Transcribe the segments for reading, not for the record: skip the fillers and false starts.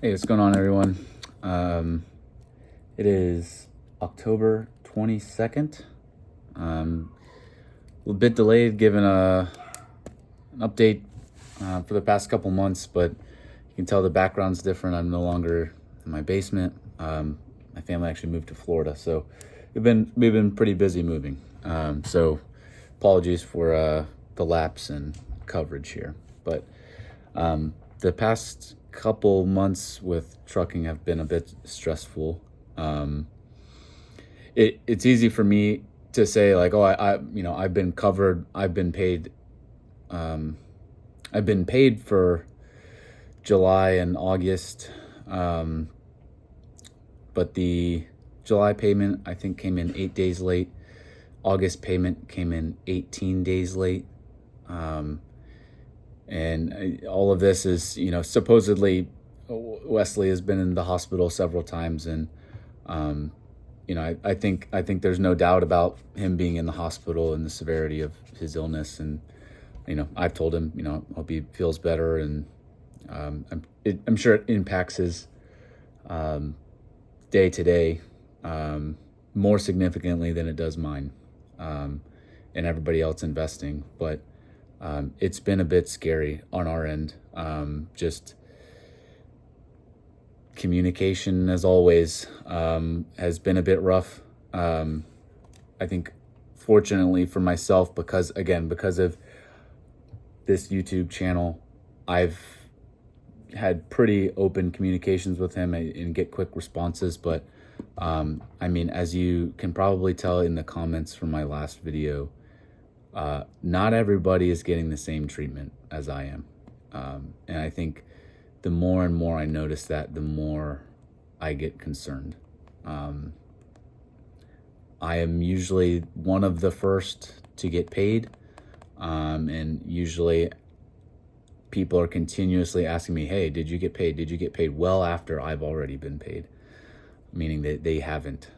Hey, what's going on, everyone? It is October 22nd. A little bit delayed given an update for the past couple months, but you can tell the background's different. I'm no longer in my basement. My family actually moved to Florida, so we've been pretty busy moving. So apologies for the lapse in coverage here, but the past couple months with trucking have been a bit stressful. It's easy for me to say like, oh, I've been covered, I've been paid, I've been paid for July and August, but the July payment I think came in 8 days late. August payment came in 18 days late. And all of this is, supposedly Wesley has been in the hospital several times, and I think there's no doubt about him being in the hospital and the severity of his illness. And I've told him, hope he feels better, and I'm sure it impacts his day to day more significantly than it does mine and everybody else investing, but. It's been a bit scary on our end. Just communication, as always, has been a bit rough. I think, fortunately for myself, because of this YouTube channel, I've had pretty open communications with him and get quick responses. But as you can probably tell in the comments from my last video, not everybody is getting the same treatment as I am. And I think the more and more I notice that, the more I get concerned. I am usually one of the first to get paid. And usually people are continuously asking me, hey, did you get paid? Did you get paid? Well after I've already been paid, meaning that they haven't.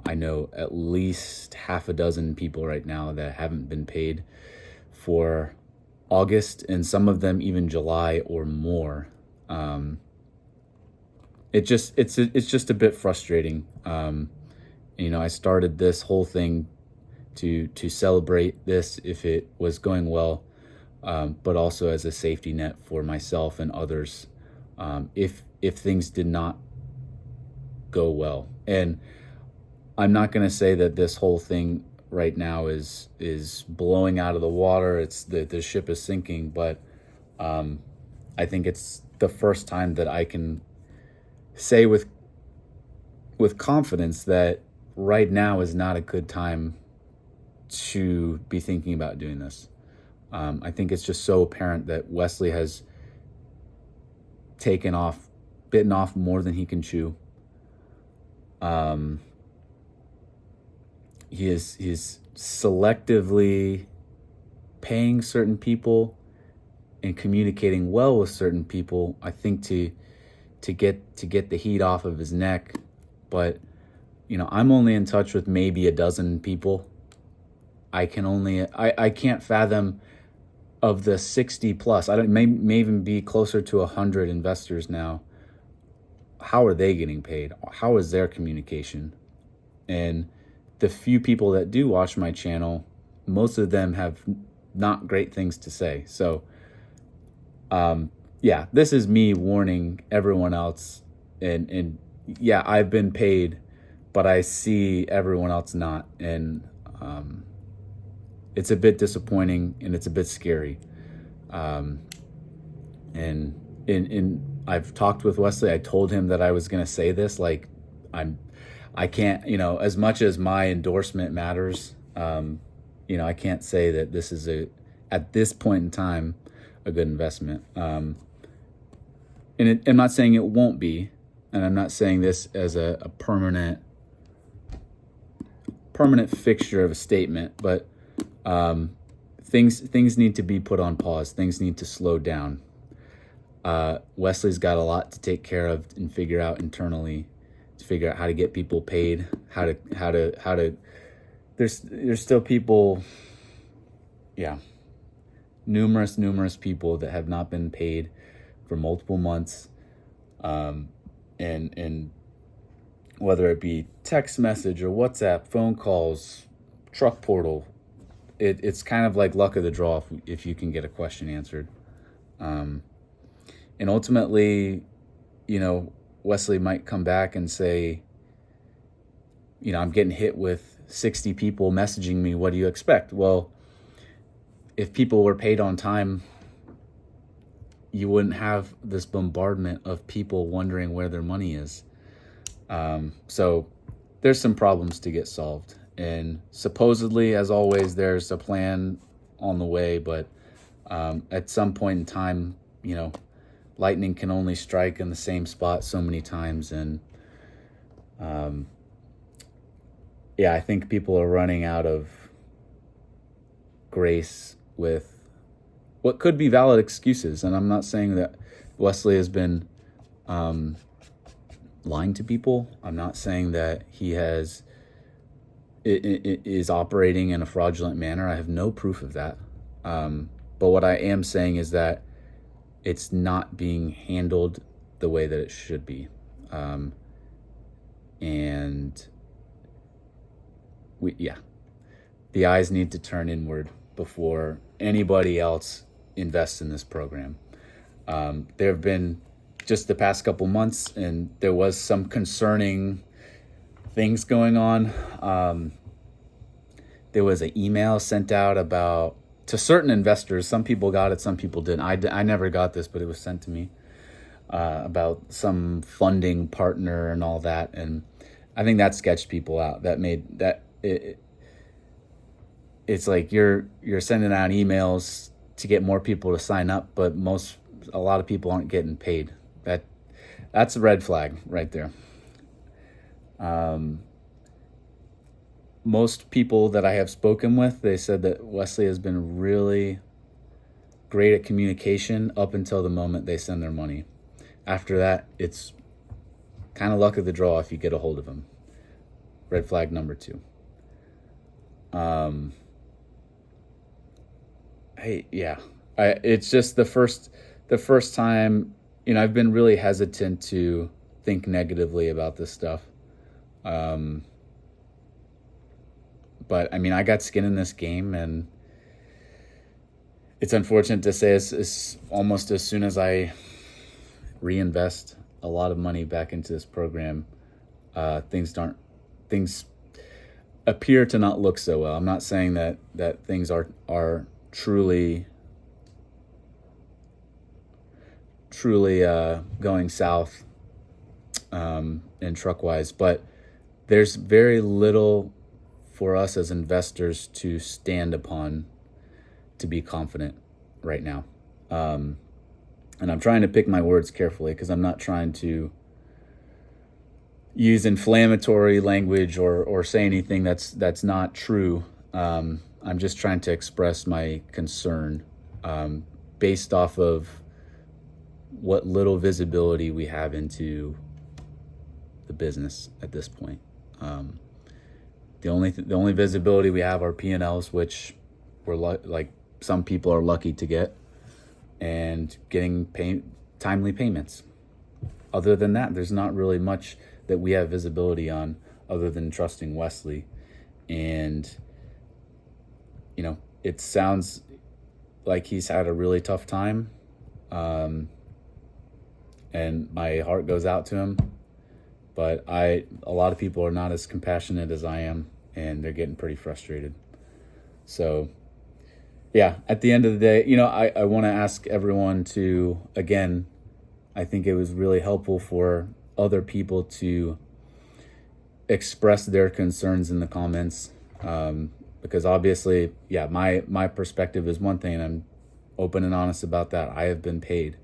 I know at least half a dozen people right now that haven't been paid for August, and some of them even July or more. It's just a bit frustrating. I started this whole thing to celebrate this if it was going well, but also as a safety net for myself and others if things did not go well. And I'm not going to say that this whole thing right now is blowing out of the water. It's the ship is sinking, but I think it's the first time that I can say with confidence that right now is not a good time to be thinking about doing this. I think it's just so apparent that Wesley has bitten off more than he can chew. He is selectively paying certain people and communicating well with certain people, I think to get the heat off of his neck. But I'm only in touch with maybe a dozen people. I can't fathom of the 60 plus. May even be closer to 100 investors now. How are they getting paid? How is their communication? And the few people that do watch my channel, most of them have not great things to say. So, this is me warning everyone else. And yeah, I've been paid, but I see everyone else not. And it's a bit disappointing and it's a bit scary. And I've talked with Wesley. I told him that I was going to say this. Like, I can't, as much as my endorsement matters, I can't say that this is at this point in time, a good investment. I'm not saying it won't be, and I'm not saying this as a permanent fixture of a statement, but things need to be put on pause. Things need to slow down. Wesley's got a lot to take care of and figure out internally, to figure out how to get people paid, how to there's still people, numerous people that have not been paid for multiple months. And whether it be text message or WhatsApp, phone calls, truck portal, it's kind of like luck of the draw if you can get a question answered. Um, and ultimately, Wesley might come back and say, I'm getting hit with 60 people messaging me. What do you expect? Well, if people were paid on time, you wouldn't have this bombardment of people wondering where their money is. So there's some problems to get solved. And supposedly, as always, there's a plan on the way. But at some point in time, lightning can only strike in the same spot so many times. And I think people are running out of grace with what could be valid excuses. And I'm not saying that Wesley has been lying to people. I'm not saying that he is operating in a fraudulent manner. I have no proof of that. But what I am saying is that it's not being handled the way that it should be. And the eyes need to turn inward before anybody else invests in this program. There have been just the past couple months, and there was some concerning things going on. There was an email sent out to certain investors. Some people got it, some people didn't. I never got this, but it was sent to me about some funding partner and all that. And I think that sketched people out. It's like you're sending out emails to get more people to sign up, but a lot of people aren't getting paid. That's a red flag right there. Most people that I have spoken with, they said that Wesley has been really great at communication up until the moment they send their money. After that, it's kind of luck of the draw if you get a hold of him. Red flag number 2. It's just the first time, I've been really hesitant to think negatively about this stuff. But I got skin in this game, and it's unfortunate to say it's almost as soon as I reinvest a lot of money back into this program, things appear to not look so well. I'm not saying that things are truly going south in Truckwise, but there's very little for us as investors to stand upon to be confident right now. And I'm trying to pick my words carefully because I'm not trying to use inflammatory language or say anything that's not true. I'm just trying to express my concern based off of what little visibility we have into the business at this point. The only visibility we have are P&Ls, which we're like some people are lucky to get, and getting timely payments. Other than that, there's not really much that we have visibility on other than trusting Wesley. And, it sounds like he's had a really tough time. And my heart goes out to him. But a lot of people are not as compassionate as I am, and they're getting pretty frustrated. So, at the end of the day, I want to ask everyone to, again, I think it was really helpful for other people to express their concerns in the comments, because obviously, my perspective is one thing, and I'm open and honest about that. I have been paid,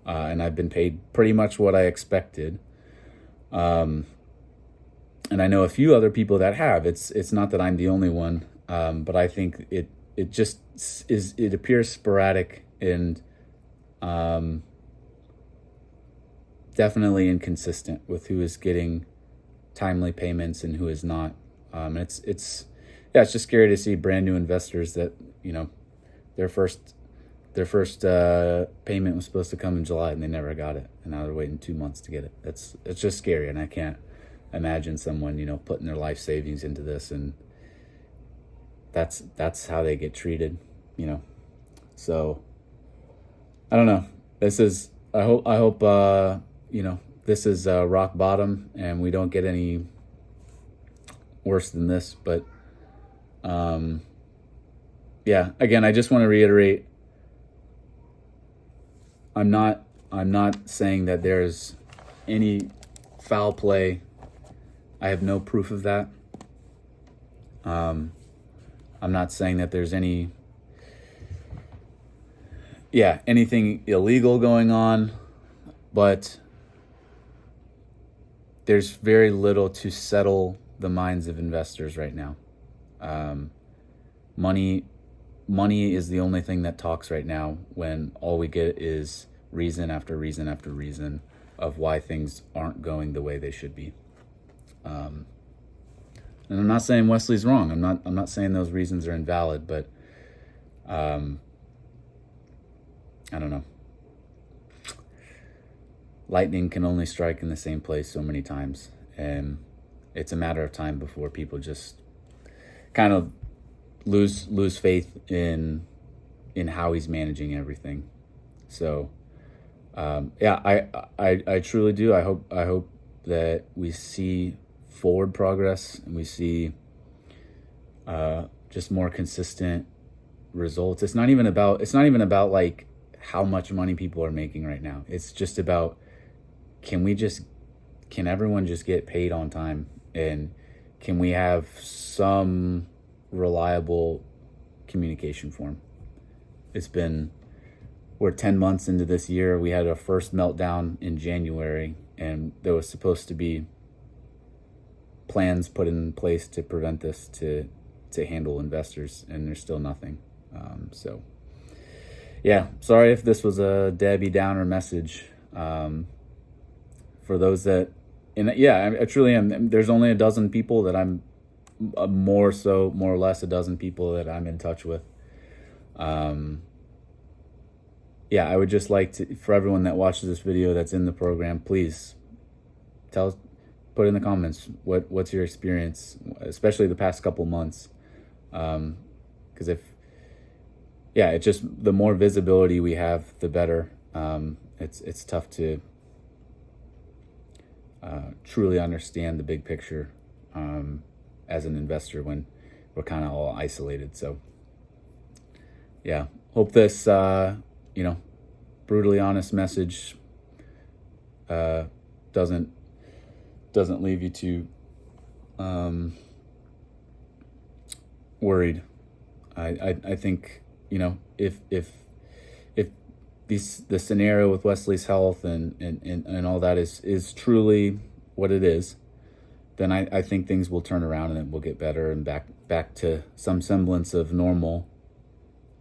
and I've been paid pretty much what I expected. And I know a few other people that have. It's not that I'm the only one, but I think it just it appears sporadic and definitely inconsistent with who is getting timely payments and who is not. It's just scary to see brand new investors that their first Their first payment was supposed to come in July, and they never got it, and now they're waiting 2 months to get it. It's just scary, and I can't imagine someone, you know, putting their life savings into this, and that's how they get treated, you know. So I don't know. I hope you know, this is rock bottom, and we don't get any worse than this. But yeah, again, I just want to reiterate, I'm not saying that there's any foul play. I have no proof of that. I'm not saying that there's anything illegal going on, but there's very little to settle the minds of investors right now. Money is the only thing that talks right now, when all we get is reason after reason after reason of why things aren't going the way they should be. And I'm not saying Wesley's wrong. I'm not saying those reasons are invalid, but I don't know. Lightning can only strike in the same place so many times, and it's a matter of time before people just kind of lose faith in how he's managing everything. So yeah, I truly do. I hope that we see forward progress, and we see just more consistent results. It's not even about like how much money people are making right now. It's just about, can everyone just get paid on time, and can we have some reliable communication form? We're 10 months into this year. We had our first meltdown in January, and there was supposed to be plans put in place to prevent this, to handle investors, and there's still nothing. So yeah, sorry if this was a Debbie Downer message. For those that, and yeah, I truly am. There's only a dozen people that I'm, more or less a dozen people that I'm in touch with. Yeah, I would just like to, for everyone that watches this video that's in the program, please put in the comments what's your experience, especially the past couple months. Because it's just, the more visibility we have, the better. It's tough to truly understand the big picture as an investor when we're kind of all isolated. So yeah, hope this brutally honest message doesn't leave you too worried. I think, if the scenario with Wesley's health and all that is truly what it is, then I think things will turn around, and it will get better and back to some semblance of normal.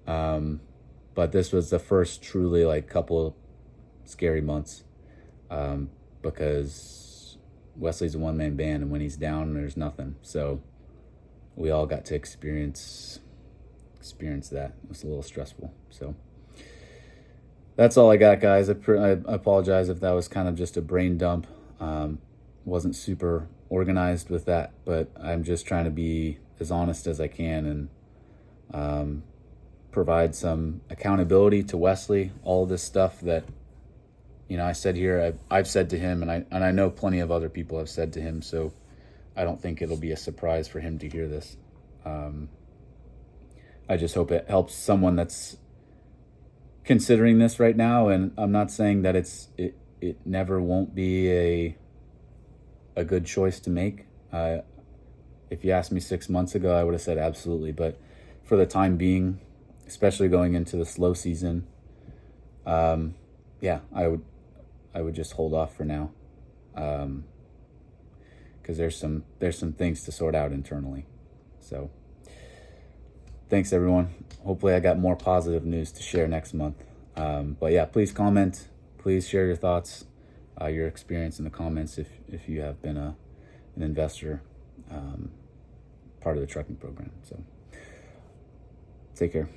But this was the first truly like couple scary months, because Wesley's a one-man band, and when he's down, there's nothing. So we all got to experience that. It was a little stressful. So that's all I got, guys. I apologize if that was kind of just a brain dump. Wasn't super organized with that, but I'm just trying to be as honest as I can, and provide some accountability to Wesley. All of this stuff that, I said here, I've said to him, and I know plenty of other people have said to him, so I don't think it'll be a surprise for him to hear this. I just hope it helps someone that's considering this right now, and I'm not saying that it never won't be a good choice to make. If you asked me 6 months ago, I would have said absolutely, but for the time being, especially going into the slow season, yeah, I would just hold off for now, because there's some things to sort out internally. So thanks, everyone. Hopefully I got more positive news to share next month. But yeah, please comment, please share your thoughts, your experience in the comments if you have been an investor, part of the trucking program. So take care.